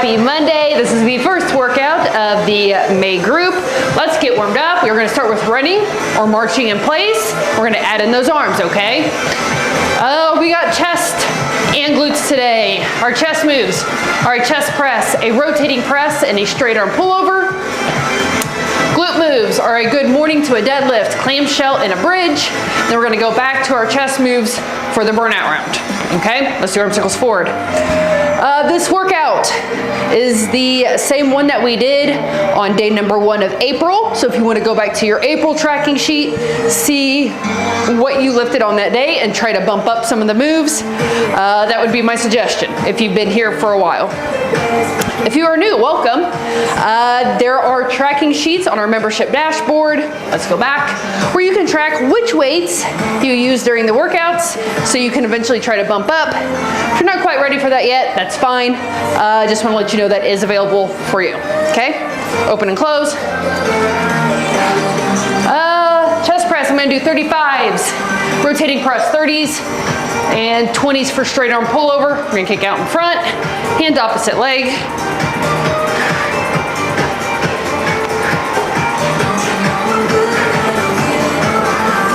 Happy Monday. This is the first workout of the May group. Let's get warmed up. We're gonna start with running or marching in place. We're gonna add in those arms, okay? We got chest and glutes today. Our chest moves are a chest press, a rotating press, and a straight arm pullover. Glute moves are a good morning to a deadlift, clamshell, and a bridge. Then we're gonna go back to our chest moves for the burnout round. Okay, let's do arm circles forward. This workout is the same one that we did on day number 1 of April. So if you want to go back to your April tracking sheet, see what you lifted on that day and try to bump up some of the moves, that would be my suggestion if you've been here for a while. If you are new, welcome. There are tracking sheets on our membership dashboard. Let's go back, where you can track which weights you use during the workouts so you can eventually try to bump up. If you're not quite ready for that yet, that's fine. Just want to let you know that is available for you. Okay? Open and close. Chest press, I'm going to do 35s. Rotating press 30s and 20s for straight arm pullover. We're going to kick out in front, hand opposite leg.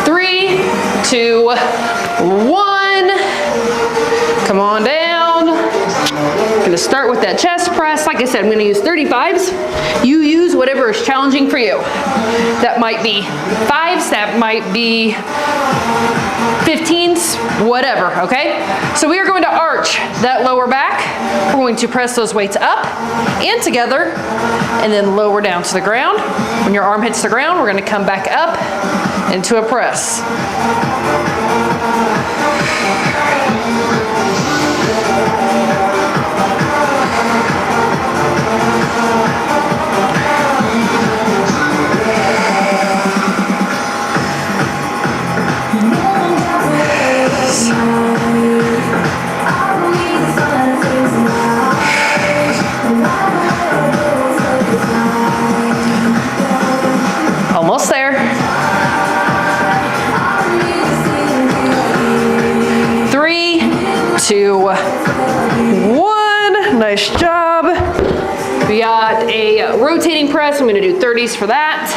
Three, 2, 1. Come on down. I'm gonna start with that chest press. Like I said, I'm gonna use 35s. You use whatever is challenging for you. That might be 5s, that might be 15s, whatever, okay? So we are going to arch that lower back. We're going to press those weights up and together and then lower down to the ground. When your arm hits the ground, we're gonna come back up into a press. Almost there. 3, 2, 1. Nice job. We got a rotating press. I'm going to do 30s for that.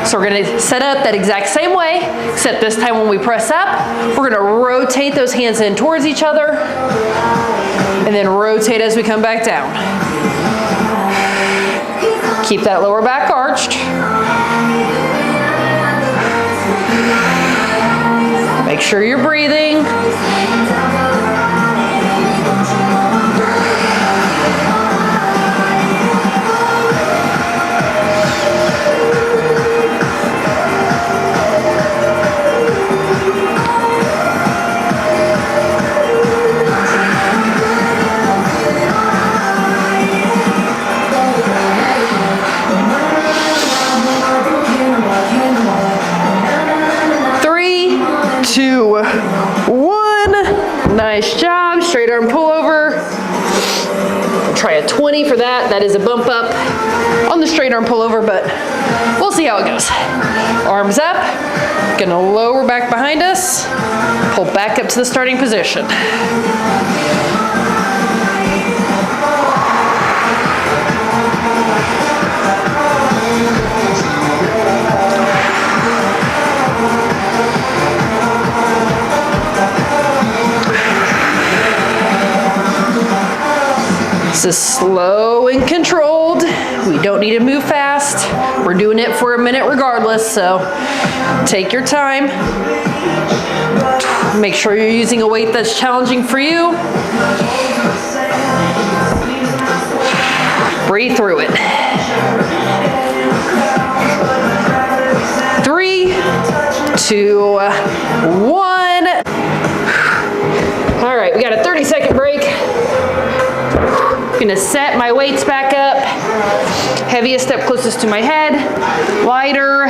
So we're going to set up that exact same way, except this time when we press up, we're going to rotate those hands in towards each other and then rotate as we come back down. Keep that lower back arched. Make sure you're breathing. Nice job. Straight arm pullover. Try a 20 for that. That is a bump up on the straight arm pullover, but we'll see how it goes. Arms up. Gonna lower back behind us. Pull back up to the starting position. This is slow and controlled. We don't need to move fast. We're doing it for a minute regardless, so take your time. Make sure you're using a weight that's challenging for you. Breathe through it. 3, 2, 1. All right, we got a 30-second break. I'm gonna set my weights back up. Heaviest step closest to my head, lighter,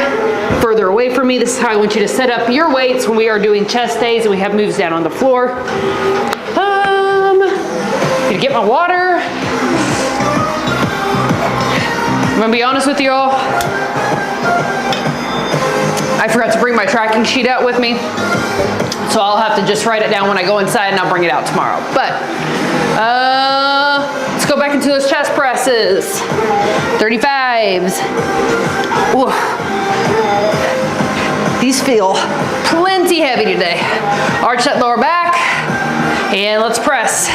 further away from me. This is how I want you to set up your weights when we are doing chest days and we have moves down on the floor. Gonna get my water. I'm gonna be honest with you all. I forgot to bring my tracking sheet out with me, so I'll have to just write it down when I go inside and I'll bring it out tomorrow. But go back into those chest presses. 35s. Ooh. These feel plenty heavy today. Arch that lower back, and let's press.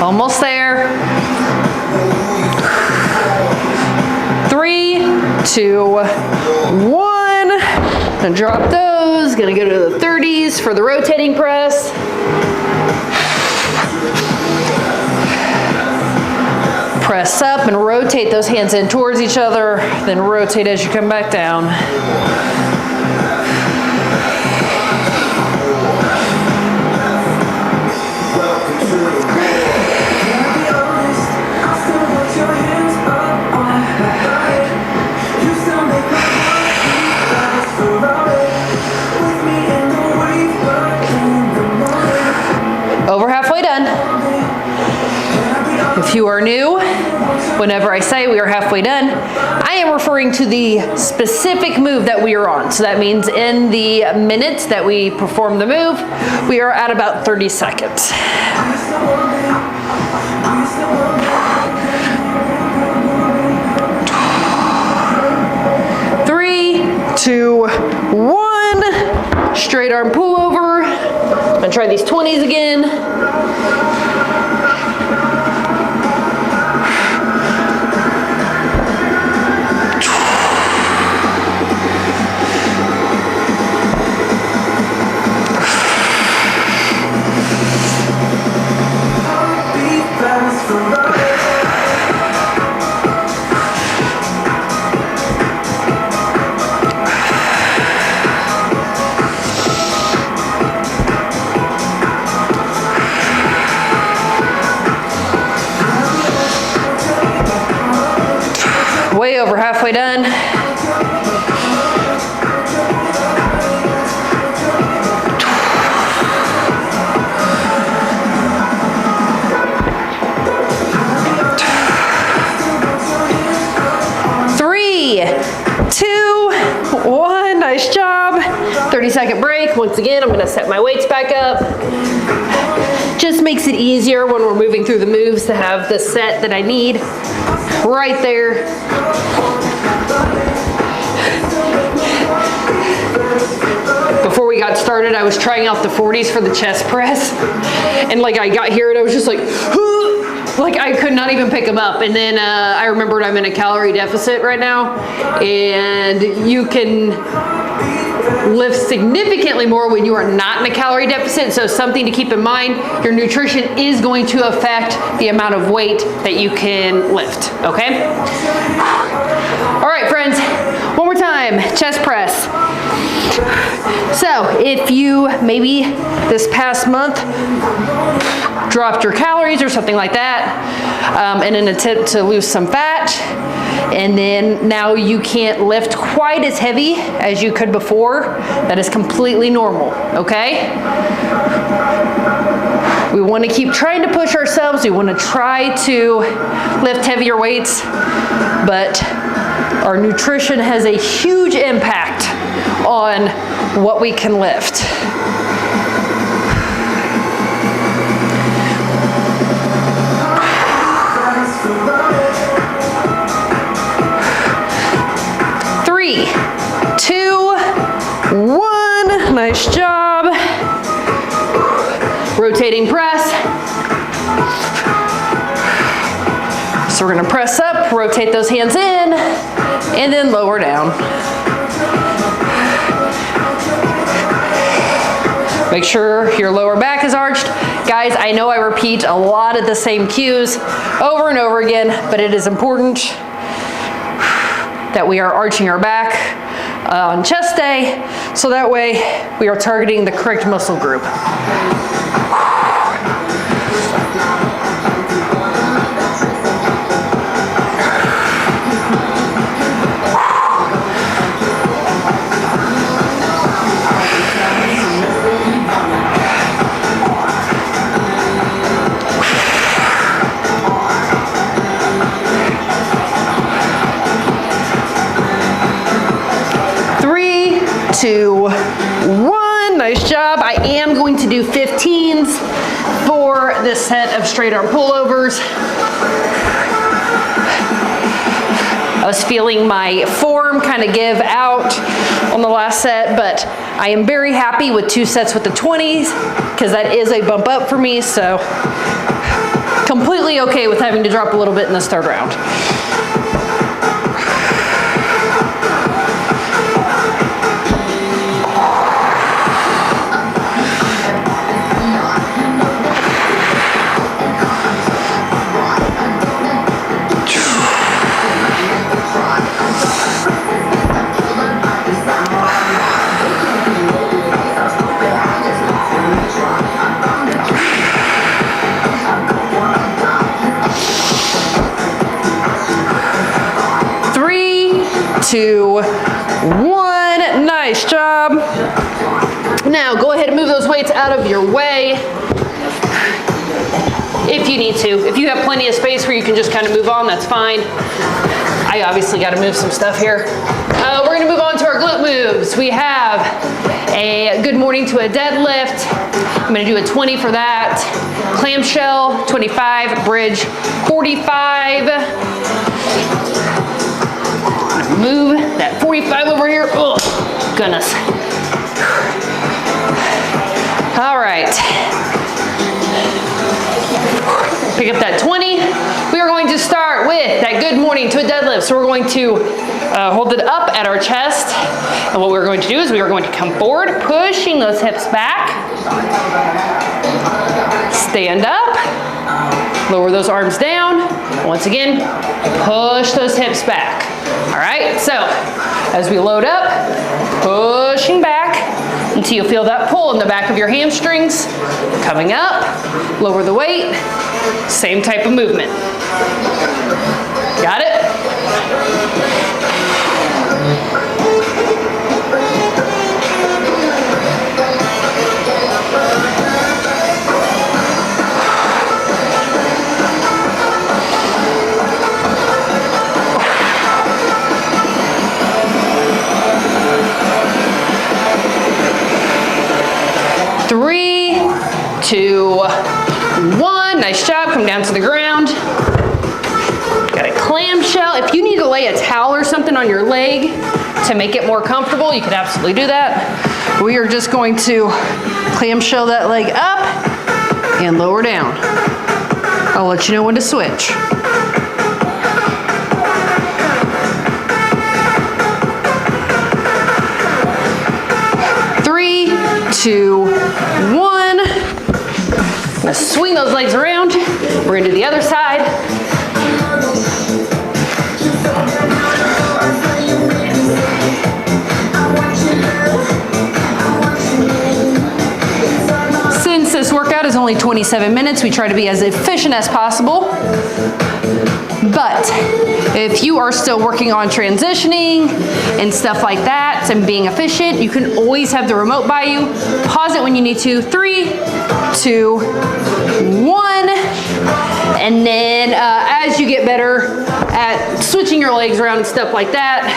Almost there. 3, 2, 1. And drop those. Gonna go to the 30s for the rotating press. Press up and rotate those hands in towards each other, then rotate as you come back down. Over halfway done. If you are new, whenever I say we are halfway done, I am referring to the specific move that we are on. So that means in the minutes that we perform the move, we are at about 30 seconds. Three, 2, 1. Straight arm pull over. I'm gonna try these 20s again. Way over halfway done. Three, 2, 1, nice job. 30-second break. Once again, I'm gonna set my weights back up. Just makes it easier when we're moving through the moves to have the set that I need right there. Before we got started, I was trying out the 40s for the chest press. And like I got here and I was just like I could not even pick them up. And then I remembered I'm in a calorie deficit right now. And you can lift significantly more when you are not in a calorie deficit. So something to keep in mind, your nutrition is going to affect the amount of weight that you can lift, okay? All right, friends, one more time, chest press. So if you maybe this past month dropped your calories or something like that in an attempt to lose some fat, and then now you can't lift quite as heavy as you could before, that is completely normal, okay? We want to keep trying to push ourselves. We want to try to lift heavier weights, but our nutrition has a huge impact on what we can lift. Three, 2, 1, nice job. Rotating press. So we're gonna press up, rotate those hands in, and then lower down. Make sure your lower back is arched. Guys, I know I repeat a lot of the same cues over and over again, but it is important that we are arching our back on chest day, so that way we are targeting the correct muscle group. this set of straight arm pullovers. I was feeling my form kind of give out on the last set, but I am very happy with 2 sets with the 20s because that is a bump up for me, so completely okay with having to drop a little bit in this 3rd round. Two, one, nice job. Now go ahead and move those weights out of your way if you need to. If you have plenty of space where you can just kind of move on, that's fine. I obviously got to move some stuff here. We're going to move on to our glute moves. We have a good morning to a deadlift. I'm going to do a 20 for that. Clamshell, 25, bridge, 45. Move that 45 over here. Oh, goodness. All right. Pick up that 20. We are going to start with that good morning to a deadlift. So we're going to hold it up at our chest. And what we're going to do is we are going to come forward, pushing those hips back. Stand up. Lower those arms down. Once again, push those hips back. All right, so as we load up, pushing back until you feel that pull in the back of your hamstrings. Coming up, lower the weight, same type of movement. Got it? Three, two, one. Nice job. Come down to the ground. Got a clamshell. If you need to lay a towel or something on your leg to make it more comfortable, you can absolutely do that. We are just going to clamshell that leg up and lower down. I'll let you know when to switch. Three, two, one. I'm gonna swing those legs around. We're gonna do the other side. Since this workout is only 27 minutes, we try to be as efficient as possible. But if you are still working on transitioning and stuff like that and being efficient, you can always have the remote by you. Pause it when you need to. 3, 2, 1. And then as you get better at switching your legs around and stuff like that,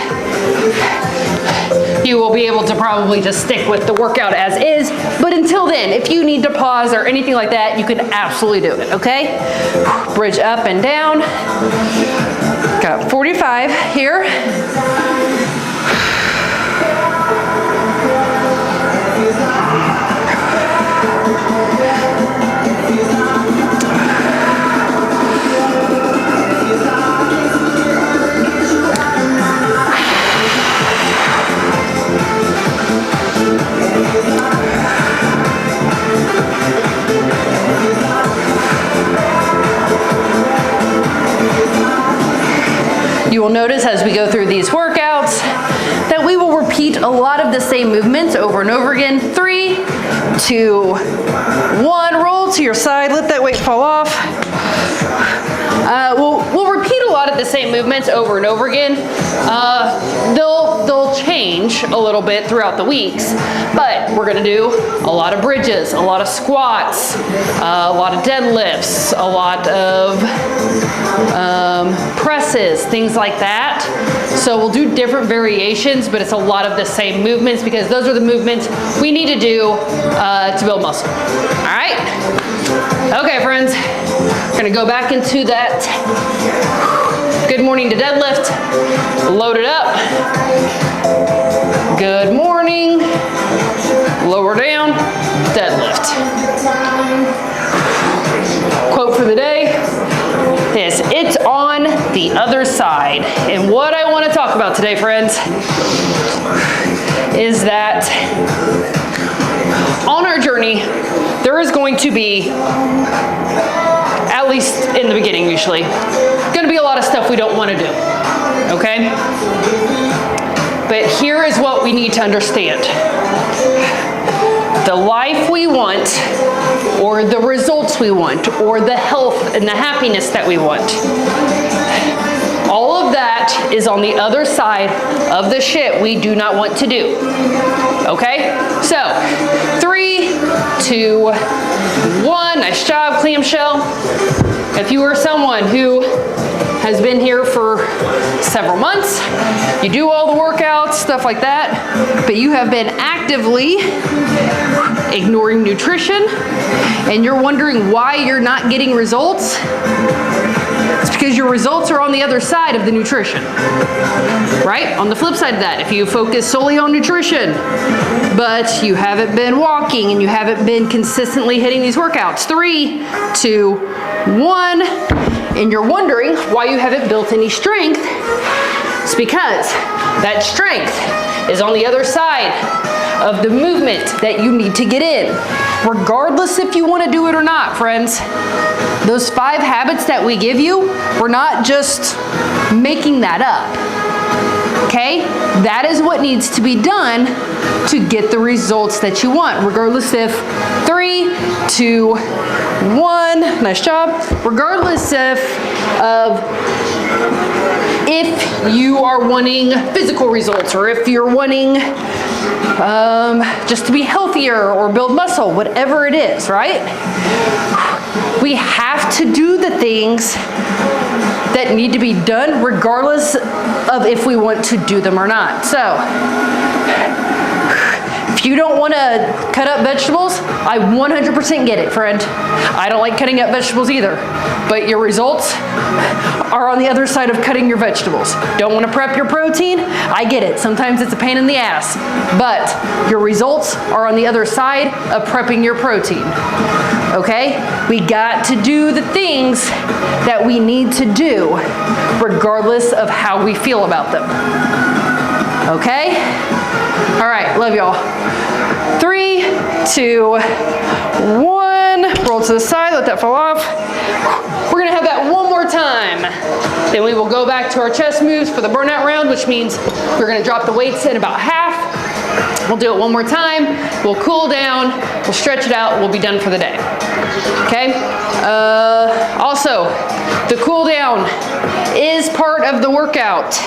you will be able to probably just stick with the workout as is. But until then, if you need to pause or anything like that, you can absolutely do it, okay? Bridge up and down. Got 45 here. You will notice as we go through these workouts that we will repeat a lot of the same movements over and over again. 3, 2, 1, roll to your side, let that weight fall off. We'll repeat a lot of the same movements over and over again. They'll change a little bit throughout the weeks, but we're gonna do a lot of bridges, a lot of squats, a lot of deadlifts, a lot of presses, things like that. So we'll do different variations, but it's a lot of the same movements because those are the movements we need to do to build muscle. All right? Okay, friends. Gonna go back into that good morning to deadlift. Load it up. Good morning. Lower down, deadlift. Quote for the day is, "It's on the other side." And what I want to talk about today, friends, is that on our journey, there is going to be, at least in the beginning usually, going to be a lot of stuff we don't want to do, okay? But here is what we need to understand. The life we want, or the results we want, or the health and the happiness that we want, all of that is on the other side of the shit we do not want to do. Okay? So, 3, 2, 1. Nice job, clamshell. If you are someone who has been here for several months, you do all the workouts, stuff like that, but you have been actively ignoring nutrition, and you're wondering why you're not getting results, it's because your results are on the other side of the nutrition, right? On the flip side of that, if you focus solely on nutrition, but you haven't been walking and you haven't been consistently hitting these workouts, 3, 2, 1, and you're wondering why you haven't built any strength, it's because that strength is on the other side of the movement that you need to get in, regardless if you want to do it or not, friends. Those 5 habits that we give you, we're not just making that up, okay? That is what needs to be done to get the results that you want, regardless if 3, 2, 1, nice job, regardless of if you are wanting physical results, or if you're wanting just to be healthier or build muscle, whatever it is, right? We have to do the things that need to be done regardless of if we want to do them or not. So, if you don't want to cut up vegetables, I 100% get it, friend. I don't like cutting up vegetables either, but your results are on the other side of cutting your vegetables. Don't want to prep your protein? I get it. Sometimes it's a pain in the ass, but your results are on the other side of prepping your protein. Okay? We got to do the things that we need to do regardless of how we feel about them. Okay? All right, love y'all. 3, 2, 1. Roll to the side, let that fall off. We're gonna have that one more time. Then we will go back to our chest moves for the burnout round, which means we're gonna drop the weights in about half. We'll do it one more time. We'll cool down, we'll stretch it out, we'll be done for the day. Okay? Also, the cool down is part of the workout,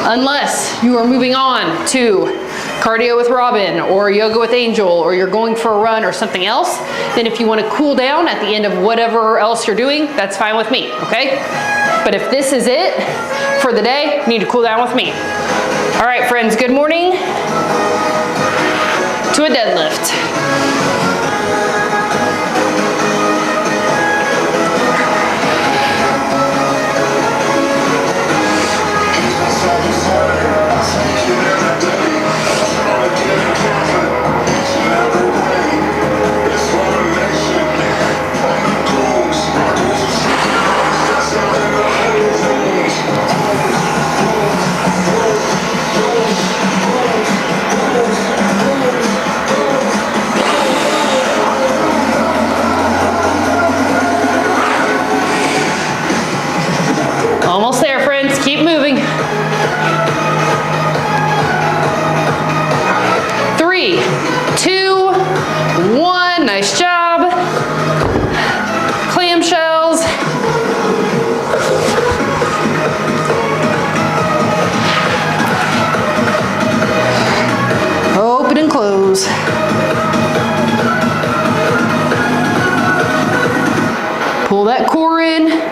unless you are moving on to cardio with Robin or yoga with Angel, or you're going for a run or something else. Then if you want to cool down at the end of whatever else you're doing, that's fine with me, okay? But if this is it for the day, you need to cool down with me. All right, friends, good morning to a deadlift. Almost there, friends. Keep moving. 3, 2, 1. Nice job. Clamshells. Open and close. Pull that core in.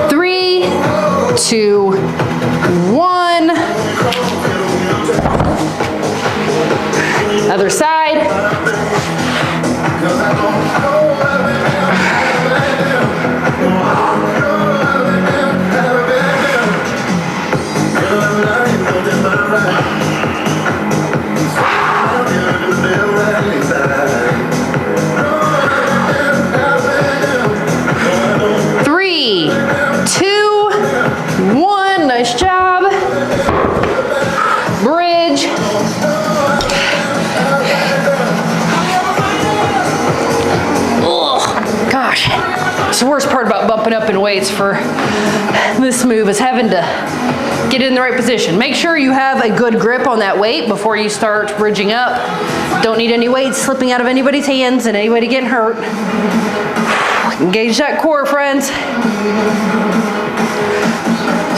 3, 2, 1. Other side. Three, two, one. Nice job. Bridge. Oh, gosh. It's the worst part about bumping up in weights for this move is having to get in the right position. Make sure you have a good grip on that weight before you start bridging up. Don't need any weights slipping out of anybody's hands and anybody getting hurt. Engage that core, friends.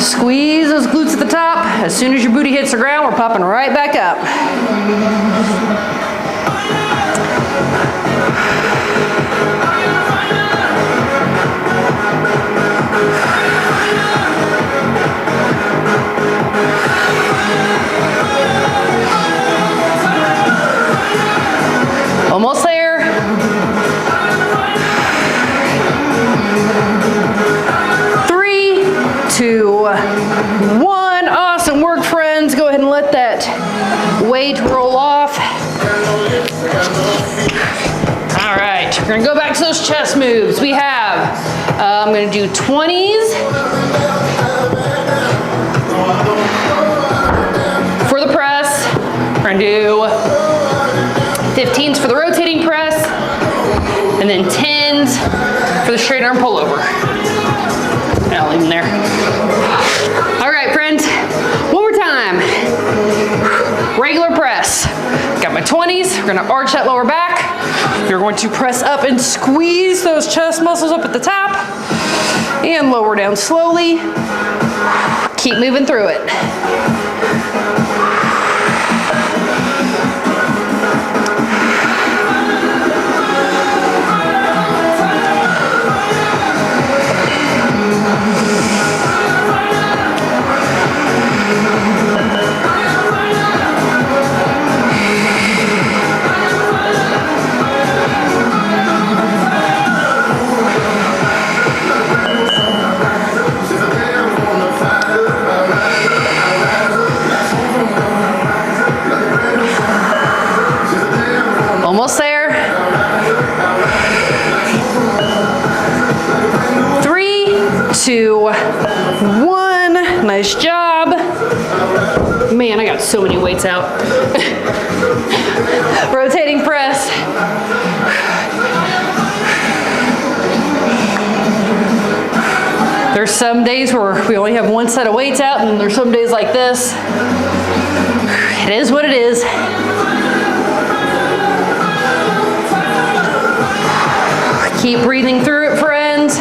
Squeeze those glutes at the top. As soon as your booty hits the ground, we're popping right back up. Almost there. 3, 2, 1. Awesome work, friends. Go ahead and let that weight roll off. All right, we're gonna go back to those chest moves. We have, I'm gonna do 20s for the press. We're gonna do 15s for the rotating press, and then 10s for the straight arm pullover. I'll leave them there. All right, friends, one more time. Regular press. Got my 20s, we're gonna arch that lower back. You're going to press up and squeeze those chest muscles up at the top, and lower down slowly. Keep moving through it. Almost there. 3, 2, 1. Nice job. Man, I got so many weights out. Rotating press. There's some days where we only have one set of weights out, and there's some days like this. It is what it is. Keep breathing through it, friends.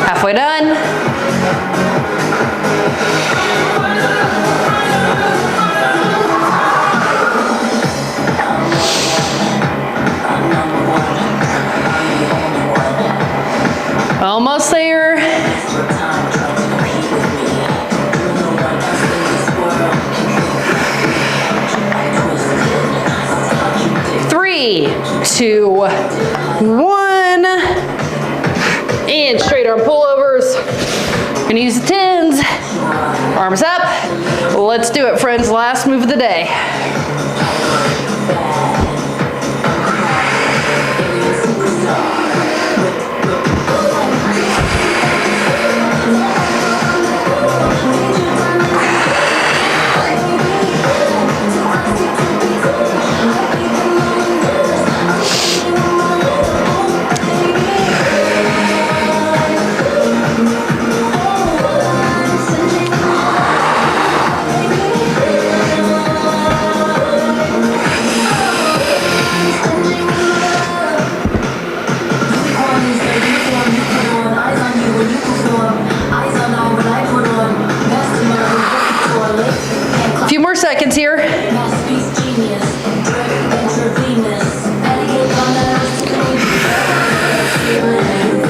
Halfway done. Almost there. 3, 2, 1. And straight arm pullovers. Gonna use the 10s. Arms up. Let's do it, friends. Last move of the day. A few more seconds here.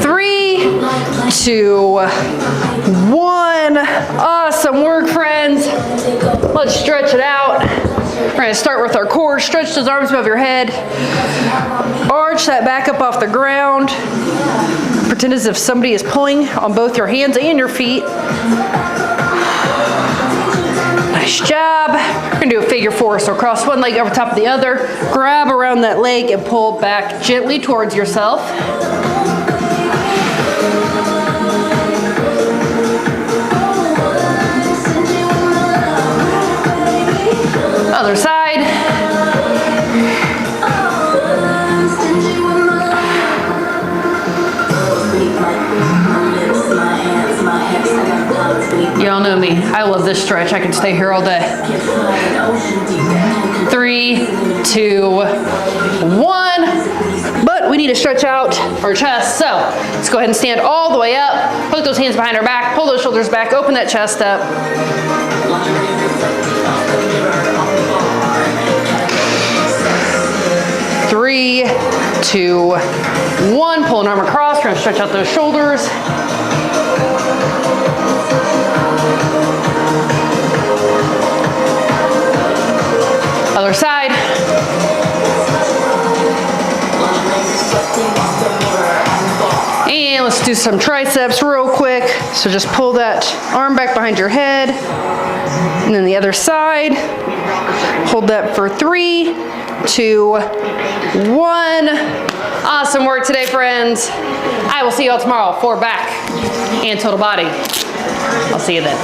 3, 2, 1. Awesome work, friends. Let's stretch it out. We're gonna start with our core. Stretch those arms above your head. Arch that back up off the ground. Pretend as if somebody is pulling on both your hands and your feet. Nice job. We're gonna do a figure four. So cross one leg over top of the other. Grab around that leg and pull back gently towards yourself. Other side. You all know me. I love this stretch. I can stay here all day. 3, 2, 1. But we need to stretch out our chest. So let's go ahead and stand all the way up. Hook those hands behind our back. Pull those shoulders back. Open that chest up. 3, 2, 1. Pull an arm across. We're going to stretch out those shoulders. Other side. And let's do some triceps real quick. So just pull that arm back behind your head. And then the other side. Hold that for 3, 2, 1. Awesome work today, friends. I will see you all tomorrow for back and total body. I'll see you then.